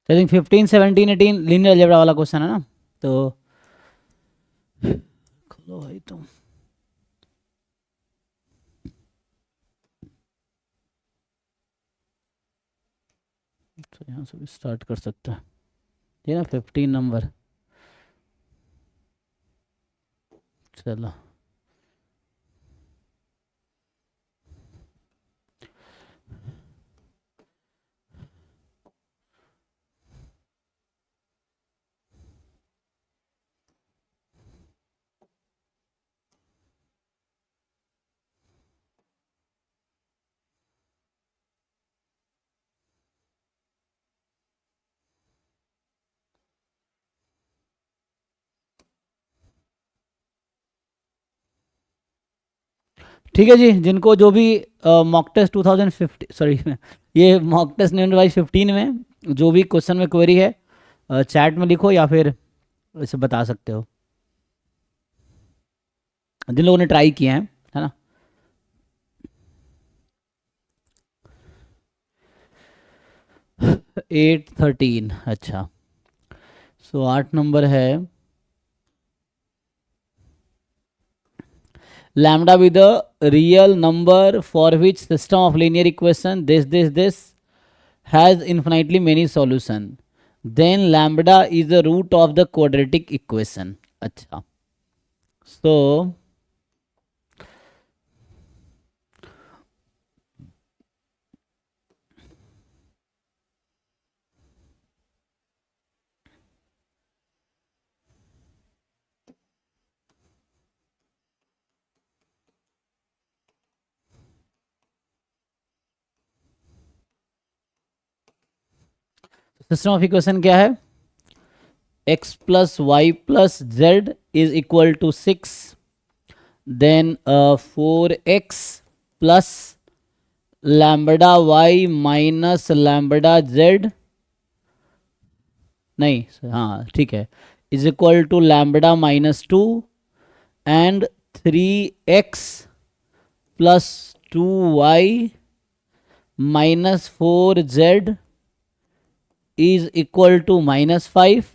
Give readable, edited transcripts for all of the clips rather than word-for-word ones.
I think 15, 17, 18 linear algebra वाला question है ना। तो खोलो भाई तुम। तो यहाँ से भी स्टार्ट कर सकते हैं, ये ना 15 नंबर। चलो ठीक है जी, जिनको जो भी मॉक टेस्ट 2015, सॉरी ये मॉक टेस्ट नवंबर 2015 में जो भी क्वेश्चन में क्वेरी है, चैट में लिखो या फिर इसे बता सकते हो, जिन लोगों ने ट्राई किए हैं, है ना। 8, 13, अच्छा। सो 8 नंबर है, lambda be the real number for which system of linear equation this has infinitely many solution, then lambda is the root of the quadratic equation। अच्छा, so सिस्टम ऑफ इक्वेशन क्या है, x plus y plus z is equal to 6, then 4x plus lambda y minus lambda z, नहीं हाँ ठीक है, is equal to lambda -2 and 3x plus 2y minus 4z is equal to -5.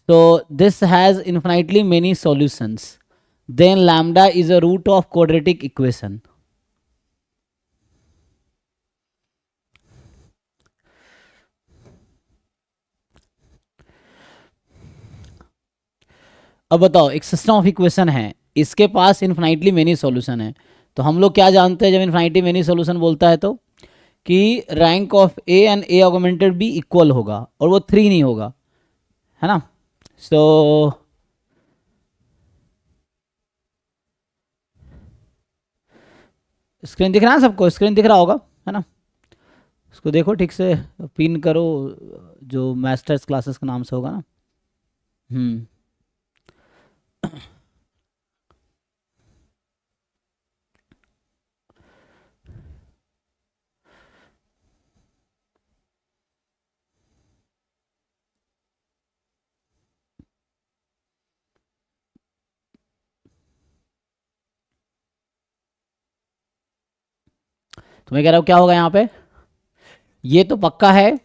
So this has infinitely many solutions. Then lambda is a root of quadratic equation. अब बताओ, एक system of equation है, इसके पास infinitely many solution है, तो हम लोग क्या जानते हैं जब इन्फिनाइटली मेनी सॉल्यूशन बोलता है तो, कि rank of A and A augmented B equal होगा और वो 3 नहीं होगा, है ना। सो स्क्रीन दिख रहा है सबको, स्क्रीन दिख रहा होगा, है ना। उसको देखो ठीक से, पिन करो, जो मास्टर्स क्लासेस के नाम से होगा ना। हम्म। तो मैं कह रहा हूँ क्या होगा यहाँ पे, ये तो पक्का है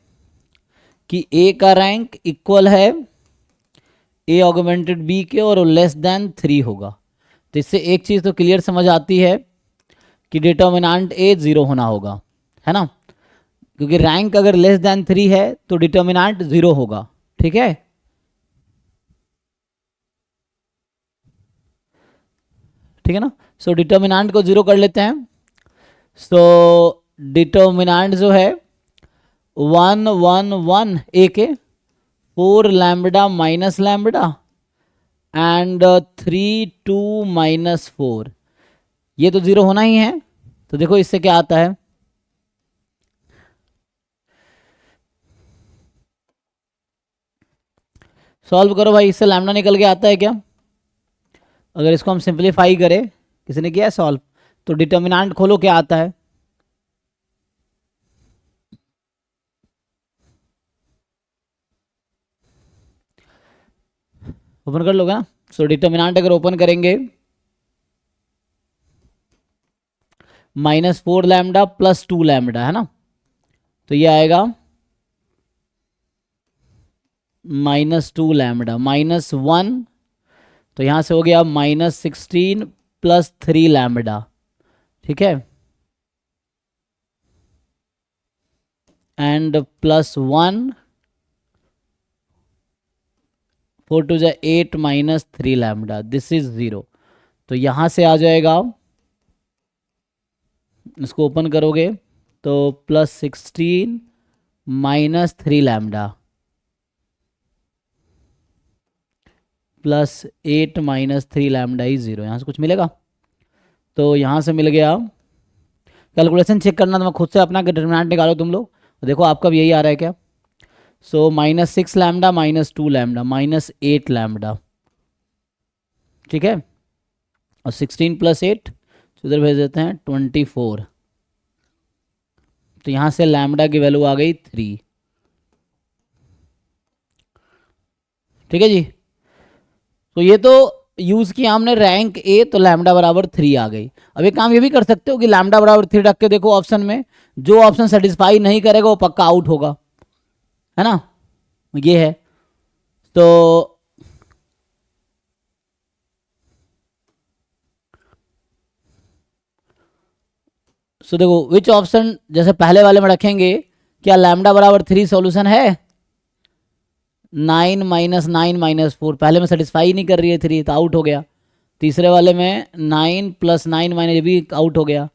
कि ए का रैंक इक्वल है ए ऑगमेंटेड बी के और लेस देन 3 होगा। तो इससे एक चीज़ तो क्लियर समझ आती है कि डिटर्मिनेंट ए 0 होना होगा, है ना, क्योंकि रैंक अगर लेस देन 3 है तो डिटर्मिनेंट 0 होगा। ठीक है, ठीक है ना। सो डिटर्मिनेंट को 0 कर लेते हैं। सो डिटर्मिनेंट जो है 1 1 1 ए के, 4 लैम्बडा माइनस लैम्बडा एंड 3 2 -4, ये तो 0 होना ही है। तो देखो इससे क्या आता है, सॉल्व करो भाई, इससे लैम्बडा निकल के आता है क्या, अगर इसको हम सिंप्लीफाई करें, किसी ने किया सॉल्व, तो डिटर्मिनेंट खोलो क्या आता है, ओपन कर लोगे ना। सो डिटर्मिनेंट अगर ओपन करेंगे, -4 लैम्बडा +2 लैम्बडा, है ना, तो ये आएगा -2 लैम्बडा -1, तो यहाँ से हो गया -16 + 3 लैम्बडा, ठीक है, एंड +1, 4 × 2 = 8 - 3 लैम्बडा, दिस इज 0। तो यहाँ से आ जाएगा, इसको ओपन करोगे तो +16 - 3 लैम्बडा +8 - 3 लैम्बडा ही 0, यहाँ से कुछ मिलेगा। तो यहाँ से मिल गया, कैलकुलेशन चेक करना तो मैं खुद से अपना डिटरमिनेंट निकालो तुम लोग, देखो आपका भी यही आ रहा है क्या। सो -6 लैम्बडा -2 लैम्बडा -8 लैम्बडा, ठीक है, और 16 + 8 उधर भेज देते हैं 24। तो यहाँ से लैम्बडा की वैल्यू आ गई 3, ठीक है जी। तो ये तो यूज किया हमने रैंक ए, तो लैम्बडा बराबर 3 आ गई। अब एक काम ये भी कर सकते हो कि लैम्बडा बराबर 3 रख के देखो ऑप्शन में, जो ऑप्शन सेटिस्फाई नहीं करेगा वो पक्का आउट होगा, है ना, ये है। तो देखो विच ऑप्शन, जैसे पहले वाले में रखेंगे, क्या लैम्बडा बराबर 3 सॉल्यूशन है। 9 - 9 - 4 पहले में सेटिस्फाई नहीं कर रही है 3, तो आउट हो गया। तीसरे वाले में 9 + 9 - ये भी आउट हो गया।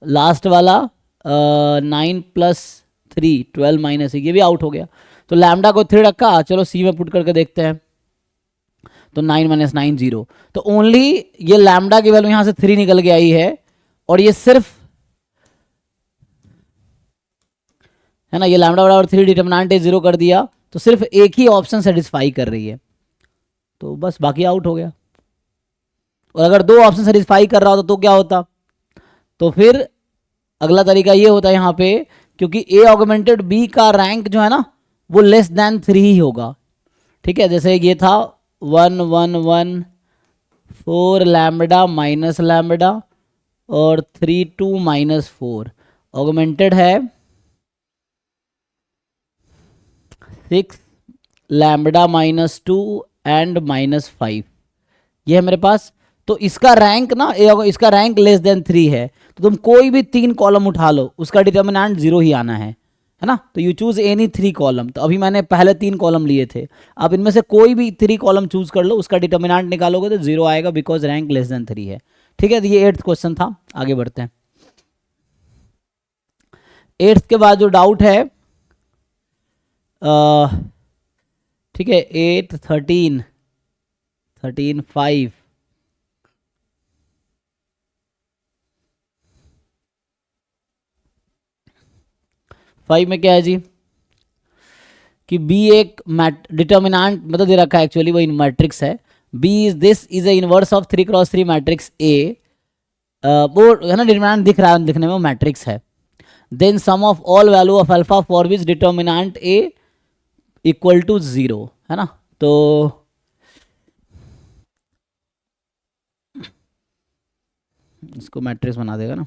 लास्ट वाला 9 + 3 12 - 6 ये भी आउट हो गया। तो लैम्बडा को 3 रखा, चलो सी में पुट करके देखते हैं। तो 9 - 9 0, तो ओनली ये लैम्बडा की वैल्यू यहाँ से 3 निकल के आई है, और ये सिर्फ, है ना, ये लैम्बडा बराबर 3 डिटरमिनेंट 0 कर दिया, तो सिर्फ एक ही ऑप्शन सेटिस्फाई कर रही है, तो बस बाकी आउट हो गया। और अगर 2 ऑप्शन सेटिस्फाई कर रहा होता तो क्या होता, तो फिर अगला तरीका ये होता है यहाँ पे, क्योंकि ए ऑगमेंटेड बी का रैंक जो है ना वो <3 ही होगा, ठीक है। जैसे ये था 1 1 1 4 लैम्बडा माइनस लैम्बडा और 3 2 -4, ऑगमेंटेड है 6 लैम्बडा -2 एंड -5, ये है मेरे पास। तो इसका रैंक ना, इसका रैंक <3 है, तो तुम कोई भी 3 कॉलम उठा लो, उसका डिटर्मिनेंट 0 ही आना है ना। तो यू चूज एनी 3 कॉलम, तो अभी मैंने पहले 3 कॉलम लिए थे, अब इनमें से कोई भी 3 कॉलम चूज कर लो, उसका डिटर्मिनेंट निकालोगे तो 0 आएगा, बिकॉज रैंक <3 है, ठीक है। तो ये 8th क्वेश्चन था, आगे बढ़ते हैं। 8th के बाद जो डाउट है, ठीक है, 8 13 13 5, 5 में क्या है जी, कि बी एक डिटर्मिनेंट मतलब दे रखा है, एक्चुअली वो मैट्रिक्स है, B is this is A inverse of 3 × 3 matrix A, वो है ना डिटर्मिनेंट दिख रहा है, दिखने में वो मैट्रिक्स है। Then sum of all value of alpha for which determinant A = 0, है ना। तो इसको मैट्रिक्स बना देगा ना,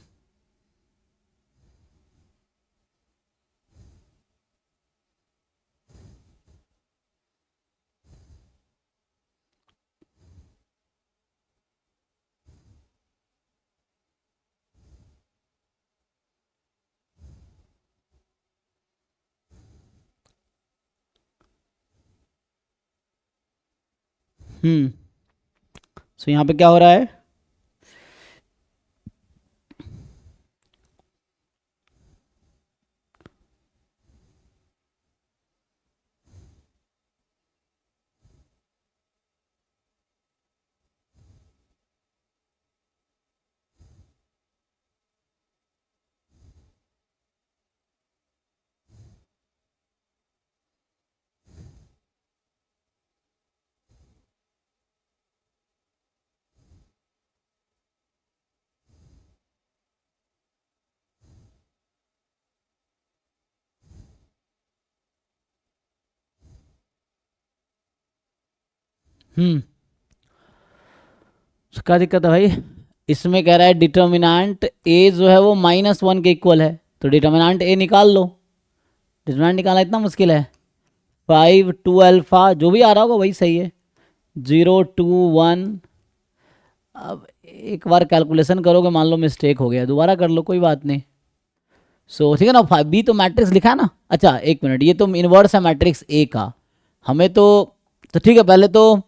सो यहाँ पे क्या हो रहा है, क्या दिक्कत है भाई। इसमें कह रहा है डिटर्मिनेंट ए जो है वो -1 के इक्वल है, तो डिटर्मिनेंट ए निकाल लो, डिटर्मिनेंट निकालना इतना मुश्किल है। 5 2 अल्फा, जो भी आ रहा होगा वही सही है। 0 2 1। अब एक बार कैलकुलेशन करोगे, मान लो मिस्टेक हो गया, दोबारा कर लो, कोई बात नहीं। सो ठीक है ना, बी तो मैट्रिक्स लिखा है ना। अच्छा एक मिनट, ये तो इनवर्स है मैट्रिक्स ए का, हमें तो ठीक है, पहले तो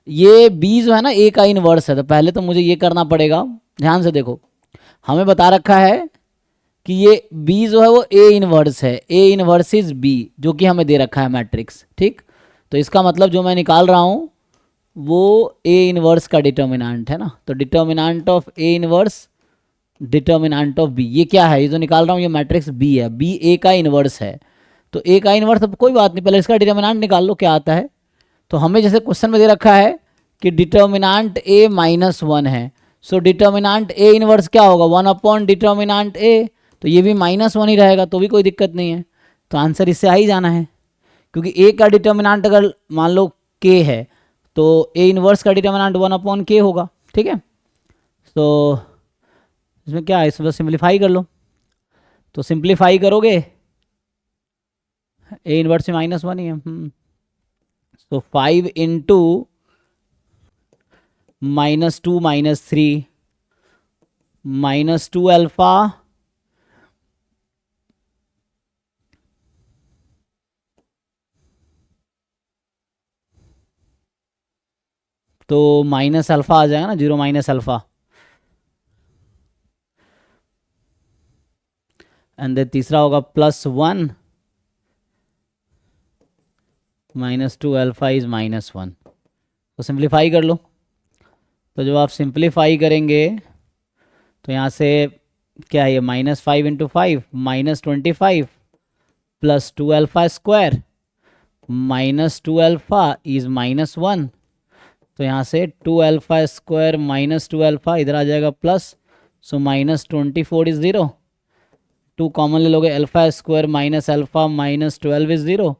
ये बी जो है ना ए का इनवर्स है, तो पहले तो मुझे ये करना पड़ेगा। ध्यान से देखो, हमें बता रखा है कि ये बी जो है वो ए इनवर्स है, ए इनवर्स इज बी, जो कि हमें दे रखा है मैट्रिक्स। ठीक, तो इसका मतलब जो मैं निकाल रहा हूँ वो ए इनवर्स का डिटर्मिनेंट है ना, तो determinant of A inverse determinant of B, ये क्या है, ये जो निकाल रहा हूँ ये मैट्रिक्स बी है, बी ए का इनवर्स है। तो ए का इनवर्स, अब कोई बात नहीं, पहले इसका डिटर्मिनेंट निकाल लो क्या आता है। तो हमें जैसे क्वेश्चन में दे रखा है कि डिटर्मिनेंट ए -1 है, सो डिटर्मिनेंट ए इनवर्स क्या होगा, 1 अपॉन डिटर्मिनेंट ए, तो ये भी -1 ही रहेगा, तो भी कोई दिक्कत नहीं है। तो आंसर इससे आ ही जाना है, क्योंकि ए का डिटर्मिनेंट अगर मान लो के है, तो ए इनवर्स का डिटर्मिनेंट 1 अपॉन के होगा। ठीक है, तो इसमें क्या है, इसमें सिंप्लीफाई कर लो, तो सिंप्लीफाई करोगे ए इनवर्स में -1 ही है। तो 5 इंटू -2 -3 -2 अल्फा तो माइनस अल्फा आ जाएगा ना, 0 माइनस अल्फा, एंड देन तीसरा होगा +1 -2 अल्फा इज -1। तो सिंप्लीफाई कर लो, तो जब आप सिंप्लीफाई करेंगे तो यहाँ से क्या है, ये -5 into 5 -25 +2 alpha square -2 alpha is -1। तो यहाँ से 2 अल्फा स्क्वायर -2 अल्फा इधर आ जाएगा प्लस, सो -24 इज 0। 2 कॉमन ले लोगे, alpha square minus alpha -12 is 0।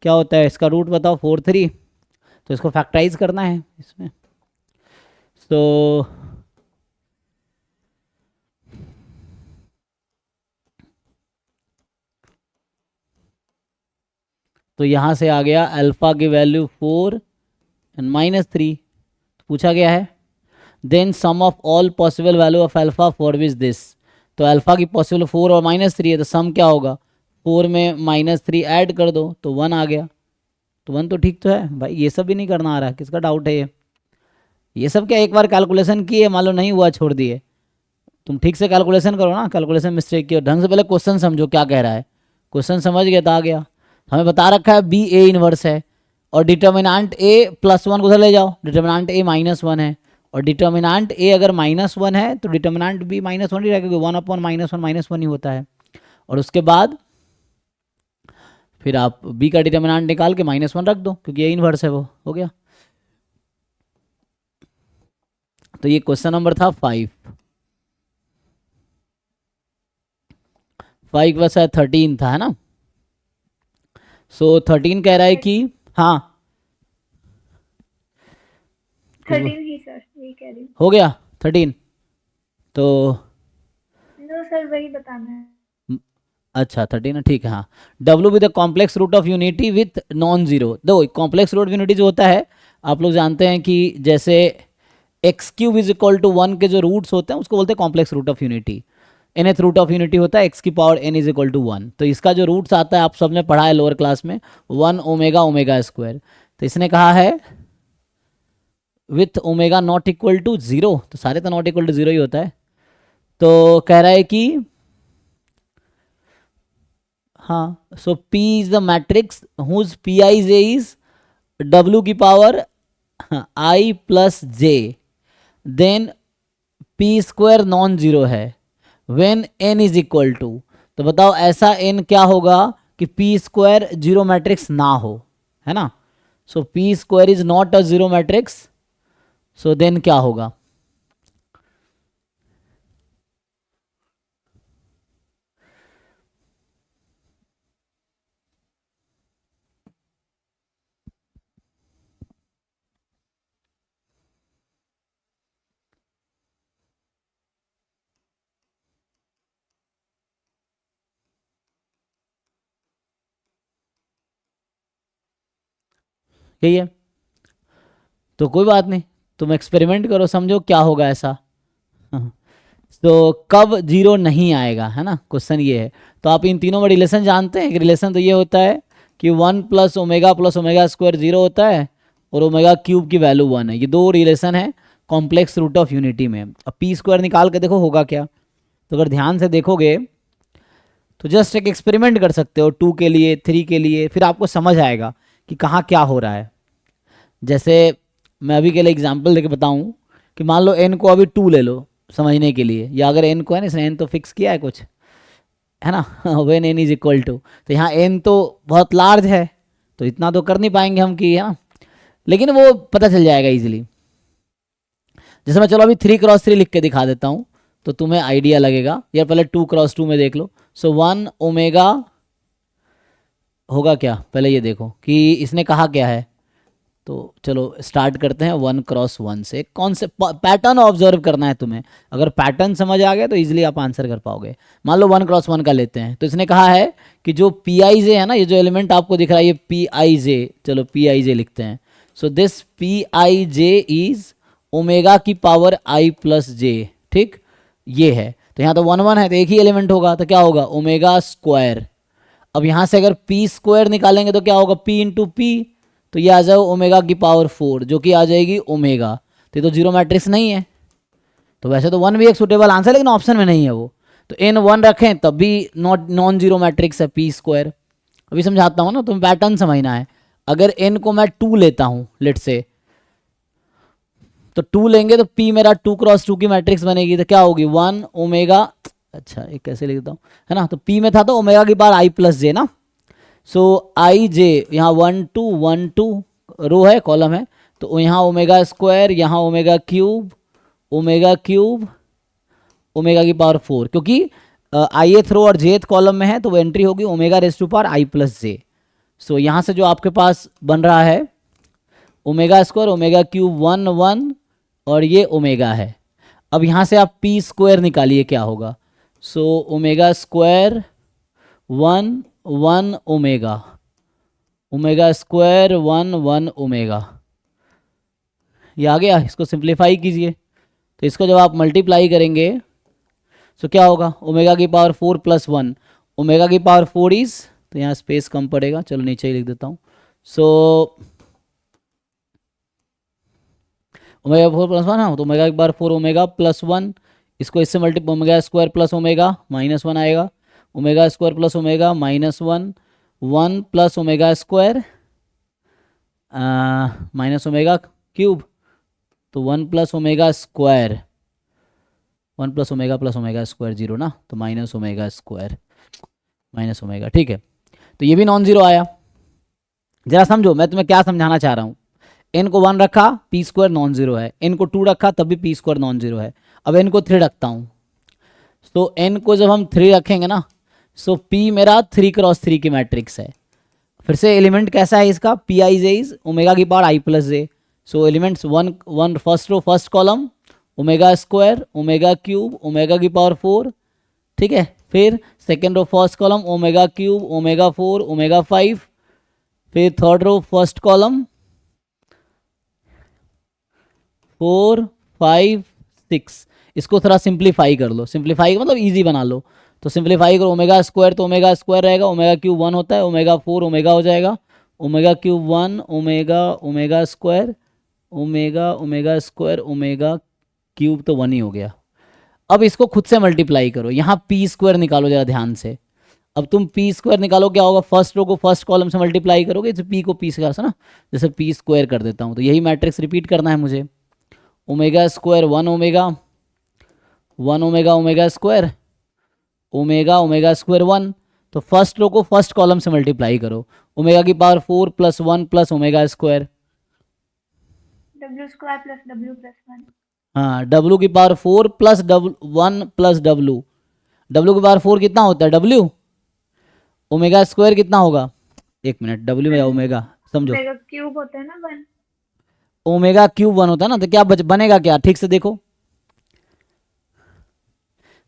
क्या होता है इसका रूट बताओ, 4 3, तो इसको फैक्टराइज करना है इसमें। तो यहाँ से आ गया अल्फा की वैल्यू 4 एंड -3। पूछा गया है then sum of all possible value of alpha for which this, तो अल्फा की पॉसिबल 4 और -3 है, तो सम क्या होगा, 4 में -3 ऐड कर दो तो 1 आ गया। तो 1 तो ठीक तो है भाई, ये सब भी नहीं करना आ रहा है, किसका डाउट है ये सब क्या, एक बार कैलकुलेशन किए मान लो नहीं हुआ छोड़ दिए, तुम ठीक से कैलकुलेशन करो ना, कैलकुलेशन मिस्टेक की, ढंग से पहले क्वेश्चन समझो क्या कह रहा है, क्वेश्चन समझ गया तो आ गया। हमें बता रखा है बी ए इनवर्स है, और डिटर्मिनेंट ए +1 को उधर ले जाओ, डिटर्मिनेंट ए -1 है, और डिटर्मिनेंट ए अगर -1 है तो डिटर्मिनेंट बी -1 ही रहेगा, क्योंकि 1 अपॉन -1 ही होता है। और उसके बाद फिर आप बी का डिटर्मिनेंट निकाल के -1 रख दो, क्योंकि ए इनवर्स है, वो हो गया। तो ये क्वेश्चन नंबर था 5। 5 बस 13 था, है ना। सो 13 कह रहा है कि हाँ, कुछ 13 ही सर, यही कह रही हूँ। हो गया 13। तो नो सर, वही बताना है। अच्छा 13 है, ठीक है। हाँ, W with the complex root of unity with non zero, दो कॉम्प्लेक्स रूट ऑफ यूनिटी जो होता है, आप लोग जानते हैं कि जैसे x³ इज इक्वल टू 1 के जो रूट्स होते हैं उसको बोलते हैं complex root of unity. nth root of unity होता है x⁴n इज इक्वल टू 1। तो इसका जो रूट्स आता है आप सबने पढ़ा है लोअर क्लास में, 1 ओमेगा ओमेगा स्क्वायर। तो इसने कहा है with omega not equal to 0, तो सारे तो नॉट इक्वल टू 0 ही होता है। तो कह रहा है कि हाँ, so P is the matrix whose P I J is W की power I plus J, then P² non zero है when n is equal to. तो बताओ ऐसा n क्या होगा कि P² जीरो मैट्रिक्स ना हो, है ना। So P² is not a zero matrix, so then क्या होगा, यही है। तो कोई बात नहीं, तुम एक्सपेरिमेंट करो, समझो क्या होगा ऐसा। तो कब जीरो नहीं आएगा, है ना, क्वेश्चन ये है। तो आप इन तीनों में रिलेशन जानते हैं कि रिलेशन तो ये होता है कि 1 प्लस ओमेगा स्क्वायर जीरो होता है और ओमेगा क्यूब की वैल्यू 1 है। ये दो रिलेशन है कॉम्प्लेक्स रूट ऑफ यूनिटी में। अब पी स्क्वायर निकाल के देखो होगा क्या। तो अगर ध्यान से देखोगे तो जस्ट एक एक्सपेरिमेंट कर सकते हो 2 के लिए, 3 के लिए, फिर आपको समझ आएगा कि कहाँ क्या हो रहा है। जैसे मैं अभी के लिए एग्जांपल देके बताऊं कि मान लो n को अभी 2 ले लो समझने के लिए, या अगर n को है ना, इसने n तो फिक्स किया है कुछ, है ना, when n is equal to, तो यहाँ n तो बहुत लार्ज है तो इतना तो कर नहीं पाएंगे हम कि, है ना, लेकिन वो पता चल जाएगा इजीली। जैसे मैं चलो अभी 3x3 लिख के दिखा देता हूँ तो तुम्हें आइडिया लगेगा। या पहले 2x2 में देख लो। सो 1 ओमेगा होगा क्या, पहले ये देखो कि इसने कहा क्या है। तो चलो स्टार्ट करते हैं 1x1 से। कौन से पैटर्न ऑब्जर्व करना है तुम्हें। अगर पैटर्न समझ आ गया तो इजीली आप आंसर कर पाओगे। मान लो 1x1 का लेते हैं। तो इसने कहा है कि जो पी आई जे है ना, ये जो एलिमेंट आपको दिख रहा है ये पी आई जे, चलो पी आई जे लिखते हैं। So this P I J is omega की पावर आई प्लस जे, ठीक, ये है। तो यहाँ तो 1 1 है तो एक ही एलिमेंट होगा, तो क्या होगा ओमेगा स्क्वायर। अब यहाँ से अगर पी स्क्वायर निकालेंगे तो क्या होगा पी इंटू पी, तो ये आ जाओ ओमेगा की पावर 4 जो कि आ जाएगी ओमेगा। तो ये तो जीरो मैट्रिक्स नहीं है। तो वैसे तो 1 भी एक सुटेबल आंसर, लेकिन ऑप्शन में नहीं है वो। तो n 1 रखें तब भी नॉन जीरो मैट्रिक्स है पी स्क्वायर। अभी समझाता हूँ ना, तुम्हें पैटर्न समझना है। अगर n को मैं 2 लेता हूँ लेट से, तो 2 लेंगे तो p मेरा 2x2 की मैट्रिक्स बनेगी। तो क्या होगी 1 ओमेगा, अच्छा एक कैसे लिखता हूँ, है ना, तो p में था तो ओमेगा की पावर i प्लस जे ना। सो आई जे यहाँ 1 2 1 2 रो है, कॉलम है, तो यहाँ ओमेगा स्क्वायर, यहाँ omega cube, omega cube, omega की पावर 4, क्योंकि आई एथ रो और जेथ कॉलम में है तो वो एंट्री होगी omega raise to power I plus J. So यहाँ से जो आपके पास बन रहा है ओमेगा स्क्वायर, ओमेगा क्यूब 1 1 और ये ओमेगा है। अब यहाँ से आप पी स्क्वायर निकालिए क्या होगा। So omega square 1 1 omega, omega square 1 1 omega, ये आ गया। इसको सिंप्लीफाई कीजिए तो इसको जब आप मल्टीप्लाई करेंगे तो क्या होगा ओमेगा की पावर 4 प्लस 1, ओमेगा की पावर 4 इज, तो यहाँ स्पेस कम पड़ेगा, चलो नीचे ही लिख देता हूँ। सो ओमेगा 4 प्लस 1, हाँ, तो ओमेगा की पावर 4 ओमेगा प्लस 1, इसको इससे multiply, omega square plus omega minus 1 आएगा, omega square plus omega minus 1, 1 plus omega square minus omega cube, तो 1 plus omega square, 1 plus omega square zero ना, तो minus omega square minus omega, ठीक है। तो ये भी नॉन जीरो आया। जरा समझो मैं तुम्हें क्या समझाना चाह रहा हूँ। n को 1 रखा पी स्क्वायर नॉन जीरो है, n को 2 रखा तब भी पी स्क्वायर नॉन जीरो है। अब n को 3 रखता हूँ, तो n को जब हम 3 रखेंगे ना, सो p मेरा 3x3 की मैट्रिक्स है। फिर से एलिमेंट कैसा है इसका, P I J is omega की power I plus J. So elements 1 1 first row first column omega square, omega cube, omega की पावर 4, ठीक है। फिर second row first column omega cube, omega 4, omega 5, फिर थर्ड रो फर्स्ट कॉलम 4 5 6। इसको थोड़ा simplify कर लो, simplify मतलब इजी बना लो। तो सिंप्लीफाई करो, ओमेगा स्क्वायर तो ओमेगा स्क्वायर रहेगा, ओमेगा क्यूब 1 होता है, ओमेगा 4 ओमेगा हो जाएगा, omega cube 1 omega, omega square, omega, omega square, omega cube तो 1 ही हो गया। अब इसको खुद से मल्टीप्लाई करो, यहाँ पी स्क्वायर निकालो जरा ध्यान से। अब तुम पी स्क्वायर निकालो क्या होगा, फर्स्ट रो को फर्स्ट कॉलम से मल्टीप्लाई करोगे तो पी को पी स्क्वायर से ना, जैसे पी स्क्वायर कर देता हूँ। तो यही मैट्रिक्स रिपीट करना है मुझे। Omega square 1 omega, 1 omega omega square, omega omega square 1। तो फर्स्ट रो को फर्स्ट कॉलम से मल्टीप्लाई करो, ओमेगा की power 4 plus 1 plus omega square, W square plus W plus 1, हाँ, W की power 4 plus W 1 plus W, W की power 4 कितना होता है W, ओमेगा स्क्वायर कितना होगा, एक मिनट, W या ओमेगा समझो, ओमेगा क्यूब होता है ना 1, ओमेगा क्यूब 1 होता है ना, तो क्या बनेगा क्या, ठीक से देखो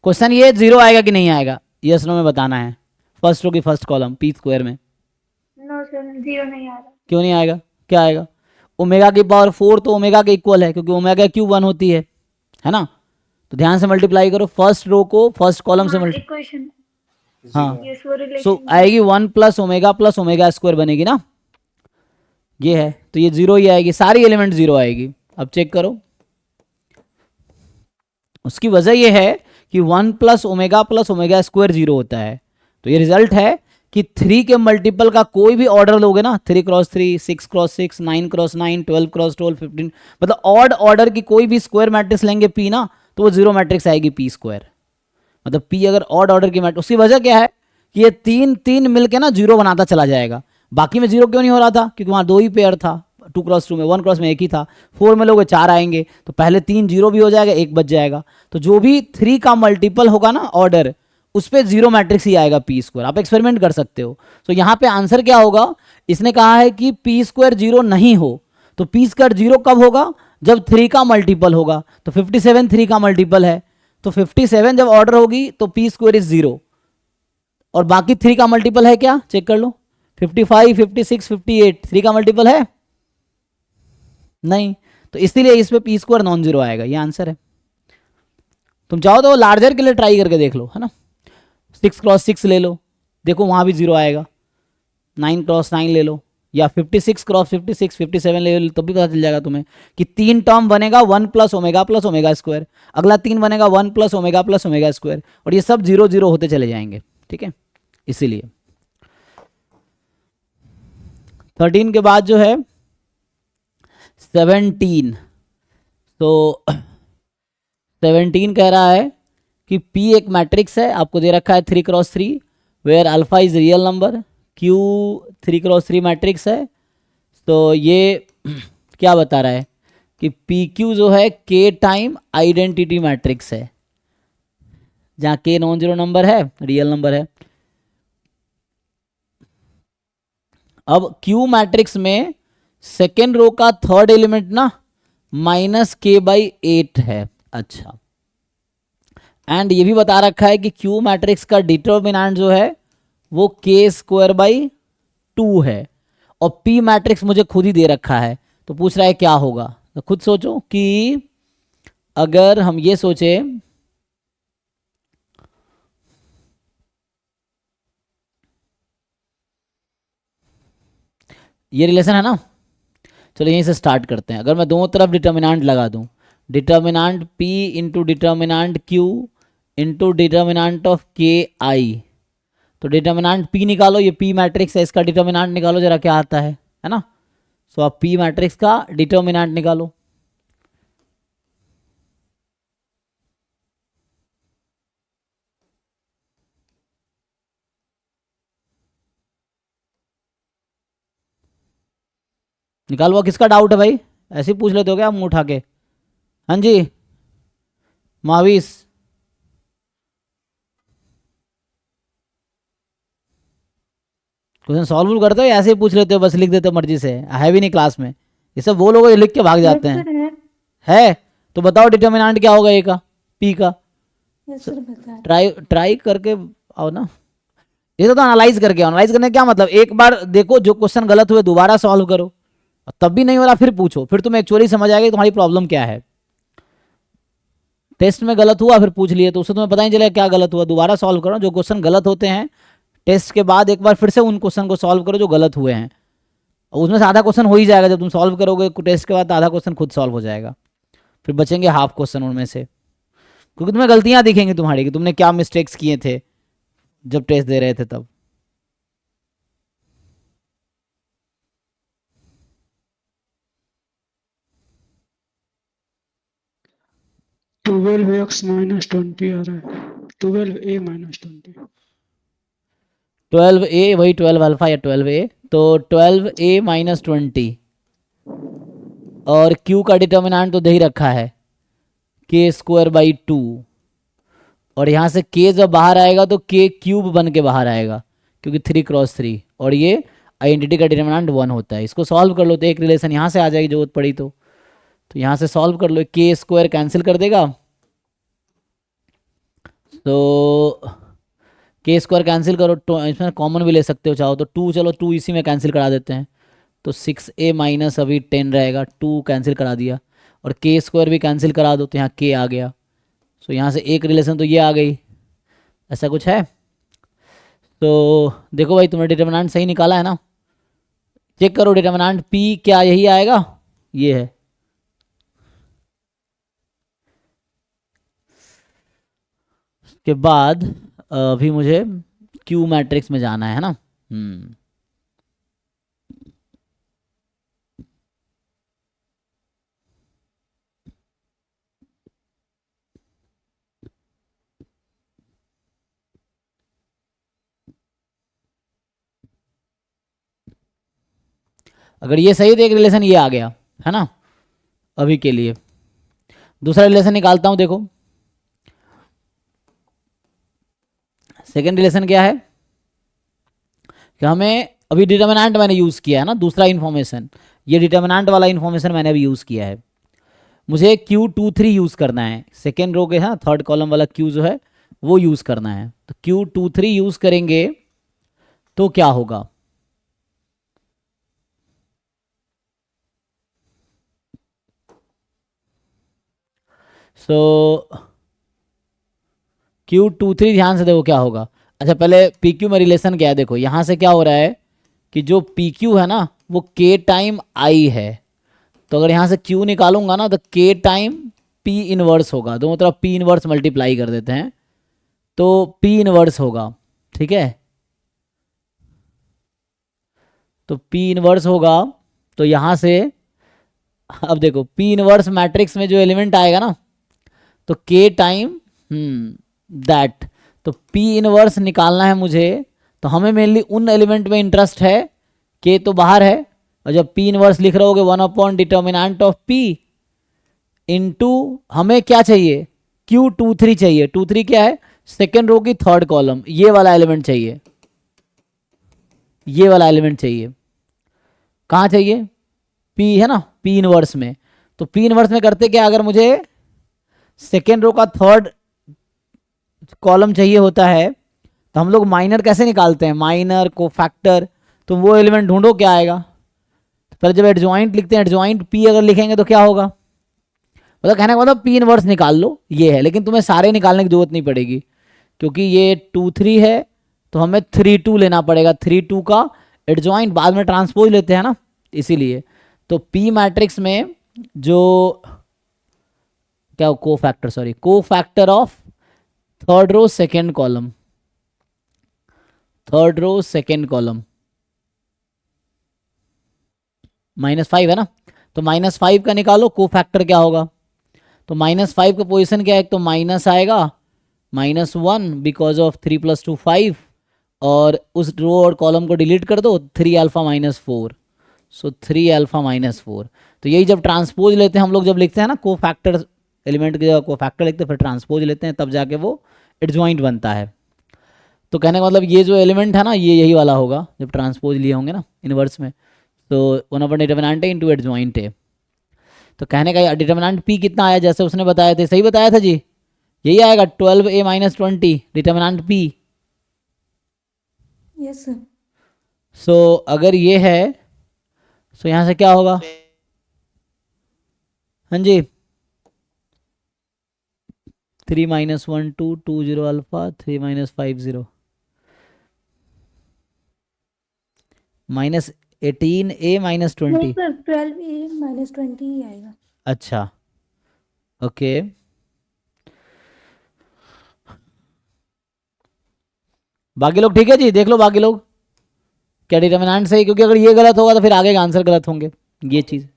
क्वेश्चन, ये जीरो आएगा कि नहीं आएगा, यस नो में बताना है। फर्स्ट रो की फर्स्ट कॉलम पी स्क्वायर में, नो सर जीरो नहीं आ रहा। क्यों नहीं आएगा, क्या आएगा, ओमेगा की पावर 4 तो ओमेगा के इक्वल है क्योंकि ओमेगा क्यूब 1 होती है ना। तो ध्यान से मल्टीप्लाई करो, फर्स्ट रो को फर्स्ट कॉलम से हाँ मल्टी, इक्वेशन, हाँ यस वो सो रिलेशन आएगी 1 प्लस ओमेगा स्क्वायर बनेगी ना, ये है तो ये जीरो ही आएगी, सारी एलिमेंट जीरो आएगी। अब चेक करो, उसकी वजह ये है कि 1 प्लस ओमेगा स्क्वायर जीरो होता है। तो ये रिजल्ट है कि 3 के मल्टीपल का कोई भी ऑर्डर लोगे ना, 3x3, 6x6, 9x9, 12x12, 15, मतलब ऑड ऑर्डर की कोई भी स्क्वायर मैट्रिक्स लेंगे पी ना, तो वो जीरो मैट्रिक्स आएगी पी स्क्वायर। मतलब पी अगर ऑड ऑर्डर की मैट्रिक्स, उसकी वजह क्या है कि ये तीन तीन मिलके ना जीरो बनाता चला जाएगा। बाकी में जीरो क्यों नहीं हो रहा था, क्योंकि वहां दो ही पेयर था, 2x2 में, 1x में एक ही था, 4 में लोगे 4 आएंगे, तो पहले 3 जीरो भी हो जाएगा, एक बच जाएगा। तो जो भी 3 का मल्टीपल होगा ना ऑर्डर, उस पर जीरो मैट्रिक्स ही आएगा पी स्क्वायर। आप एक्सपेरिमेंट कर सकते हो। तो यहाँ पे आंसर क्या होगा, इसने कहा है कि पी स्क्वायर जीरो नहीं हो, तो पी स्क्वायर जीरो कब होगा, जब 3 का मल्टीपल होगा। तो 57 3 का मल्टीपल है, तो 57 जब ऑर्डर होगी तो पी स्क्वायर इज जीरो। और बाकी 3 का मल्टीपल है क्या, चेक कर लो, 55, 56, 58, 3 का मल्टीपल है नहीं, तो इसीलिए इस पे पी स्क्वायर नॉन जीरो आएगा, ये आंसर है। तुम चाहो तो लार्जर के लिए ट्राई करके देख लो, है ना, 6x6 ले लो, देखो वहां भी जीरो आएगा, 9x9 ले लो, या 56x56, 57 ले लो, तो भी पता चल जाएगा तुम्हें कि 3 टर्म बनेगा 1 प्लस ओमेगा स्क्वायर, अगला 3 बनेगा 1 प्लस ओमेगा स्क्वायर, और ये सब जीरो जीरो होते चले जाएंगे, ठीक है। इसीलिए 13 के बाद जो है 17, तो 17 कह रहा है कि P एक मैट्रिक्स है, आपको दे रखा है 3x3, where alpha is real number, Q 3x3 matrix है। तो ये क्या बता रहा है कि PQ जो है K टाइम आइडेंटिटी मैट्रिक्स है, जहाँ K नॉन जीरो नंबर है, रियल नंबर है। अब Q मैट्रिक्स में सेकेंड रो का थर्ड एलिमेंट ना -k/8 है। अच्छा, एंड ये भी बता रखा है कि Q मैट्रिक्स का डिटर्मिनेंट जो है वो k²/2 है, और P मैट्रिक्स मुझे खुद ही दे रखा है, तो पूछ रहा है क्या होगा। तो खुद सोचो कि अगर हम ये सोचे ये रिलेशन है ना, चलो यहीं से स्टार्ट करते हैं। अगर मैं दोनों तरफ डिटर्मिनेंट लगा दूं, determinant P into determinant Q into determinant of KI, तो डिटर्मिनेंट P निकालो, ये P मैट्रिक्स है, इसका डिटर्मिनेंट निकालो जरा क्या आता है ना। सो आप P मैट्रिक्स का डिटर्मिनेंट निकालो। निकालो, किसका डाउट है भाई, ऐसे ही पूछ लेते हो क्या मुंह उठा के। हाँ जी माविस, क्वेश्चन सॉल्व करते हो या ऐसे ही पूछ लेते हो, बस लिख देते हो मर्जी से, है भी नहीं क्लास में, ये सब वो लोग लिख के भाग जाते हैं। है तो बताओ डिटर्मिनेंट क्या होगा ए का, पी का, ट्राई करके आओ ना, ये तो एनालाइज करके आओ। एनालाइज करने का क्या मतलब, एक बार देखो जो क्वेश्चन गलत हुए दोबारा सॉल्व करो, तब भी नहीं हो रहा फिर पूछो, फिर तुम्हें एक्चुअली समझ आएगा तुम्हारी प्रॉब्लम क्या है। टेस्ट में गलत हुआ फिर पूछ लिए तो उससे तुम्हें पता ही चलेगा क्या गलत हुआ, दोबारा सॉल्व करो। जो क्वेश्चन गलत होते हैं टेस्ट के बाद एक बार फिर से उन क्वेश्चन को सॉल्व करो जो गलत हुए हैं, उसमें से आधा क्वेश्चन हो ही जाएगा, जब तुम सॉल्व करोगे टेस्ट के बाद आधा क्वेश्चन खुद सॉल्व हो जाएगा, फिर बचेंगे हाफ क्वेश्चन उनमें से, क्योंकि तुम्हें गलतियां दिखेंगी तुम्हारी कि तुमने क्या मिस्टेक्स किए थे जब टेस्ट दे रहे थे तब। -20 आ रहा है, 12a-20। 12a वही 12 अल्फा या 12a, तो 12a-20, और q का डिटर्मिनेंट तो दे ही रखा है k²/2, और यहाँ से k जब बाहर आएगा तो k³ बन के बाहर आएगा क्योंकि 3x3, और ये आइडेंटिटी का डिटर्मिनेंट 1 होता है। इसको सॉल्व कर लो तो एक रिलेशन यहाँ से आ जाएगी जरूरत पड़ी तो यहाँ से सॉल्व कर लो, k² कैंसिल कर देगा, तो k² कैंसिल करो, तो इसमें कॉमन भी ले सकते हो चाहो तो 2, चलो 2 इसी में कैंसिल करा देते हैं, तो 6a माइनस अभी 10 रहेगा, 2 कैंसिल करा दिया, और के स्क्वायर भी कैंसिल करा दो तो यहाँ के आ गया। सो यहाँ से एक रिलेशन तो ये आ गई, ऐसा कुछ है। तो देखो भाई तुमने डिटर्मिनेंट सही निकाला है ना, चेक करो डिटर्मिनेंट p क्या यही आएगा, ये है। उसके बाद अभी मुझे क्यू मैट्रिक्स में जाना है ना। अगर ये सही तो एक रिलेशन ये आ गया है ना अभी के लिए। दूसरा रिलेशन निकालता हूं, देखो सेकेंड रिलेशन क्या है कि हमें अभी डिटर्मिनेंट मैंने यूज किया है ना, दूसरा इन्फॉर्मेशन, ये डिटर्मिनेंट वाला इन्फॉर्मेशन मैंने अभी यूज किया है। मुझे Q23 यूज करना है, सेकेंड रो के है थर्ड कॉलम वाला Q जो है वो यूज करना है। तो Q23 यूज करेंगे तो क्या होगा, सो Q23 ध्यान से देखो क्या होगा। अच्छा पहले PQ में रिलेशन क्या है, देखो यहां से क्या हो रहा है कि जो PQ है ना वो K टाइम I है, तो अगर यहाँ से Q निकालूंगा ना तो K टाइम P इनवर्स होगा, दोनों तरफ P इनवर्स मल्टीप्लाई कर देते हैं तो P इनवर्स होगा, ठीक है। तो P इनवर्स होगा, तो यहाँ से अब देखो P इनवर्स मैट्रिक्स में जो एलिमेंट आएगा ना तो K टाइम दैट, तो P इनवर्स निकालना है मुझे, तो हमें मेनली उन एलिमेंट में इंटरेस्ट है, K तो बाहर है, और जब P इनवर्स लिख रहे होगे 1/डिटर्मिनेंट ऑफ P इनटू हमें क्या चाहिए Q23 चाहिए, 23 क्या है सेकेंड रो की थर्ड कॉलम, ये वाला एलिमेंट चाहिए, ये वाला एलिमेंट चाहिए, कहाँ चाहिए P है ना P इनवर्स में। तो P इनवर्स में करते क्या, अगर मुझे सेकेंड रो का थर्ड कॉलम चाहिए होता है तो हम लोग माइनर कैसे निकालते हैं, माइनर को फैक्टर, तो वो एलिमेंट ढूंढो क्या आएगा। तो पहले जब एडजॉइंट लिखते हैं, एडजॉइंट P अगर लिखेंगे तो क्या होगा, मतलब कहने का मतलब P इनवर्स निकाल लो ये है, लेकिन तुम्हें सारे निकालने की जरूरत नहीं पड़ेगी क्योंकि ये 2 3 है, तो हमें 3 2 लेना पड़ेगा, 3 2 का एडजॉइंट बाद में ट्रांसपोज लेते हैं ना, इसीलिए। तो P मैट्रिक्स में जो क्या cofactor, sorry cofactor of third row second column, third row second column -5 है ना, तो -5 का निकालो को फैक्टर क्या होगा। तो -5 का पोजीशन क्या है, तो माइनस आएगा -1 बिकॉज ऑफ 3 + 2 5, और उस रो और कॉलम को डिलीट कर दो, 3 अल्फा -4, सो 3 अल्फा -4। तो यही जब ट्रांसपोज लेते हैं हम लोग, जब लिखते हैं ना को फैक्टर एलिमेंट की जगह को फैक्टर लिखते हैं फिर ट्रांसपोज लेते हैं, तब जाके वो एडजॉइंट बनता है। तो कहने का मतलब ये जो एलिमेंट है ना ये यही वाला होगा जब ट्रांसपोज लिए होंगे ना इनवर्स में, तो 1/डिटर्मिनेंट है इंटू एडजॉइंट है। तो कहने का डिटर्मिनेंट P कितना आया, जैसे उसने बताया था, सही बताया था जी, यही आएगा 12a - 20 determinant P। Yes sir. So अगर ये है सो यहाँ से क्या होगा, हाँ जी 3 - 1 2 2 0 अल्फा 3 - 5 0 -18a - नहीं 20। सर, 12a - 20 ही आएगा। अच्छा ओके, बाकी लोग ठीक है जी, देख लो बाकी लोग क्या डिटर्मिनेंट सही, क्योंकि अगर ये गलत होगा तो फिर आगे के आंसर गलत होंगे, ये चीज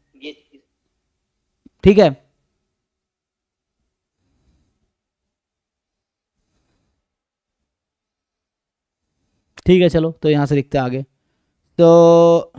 ठीक है। ठीक है चलो, तो यहाँ से लिखते हैं आगे। तो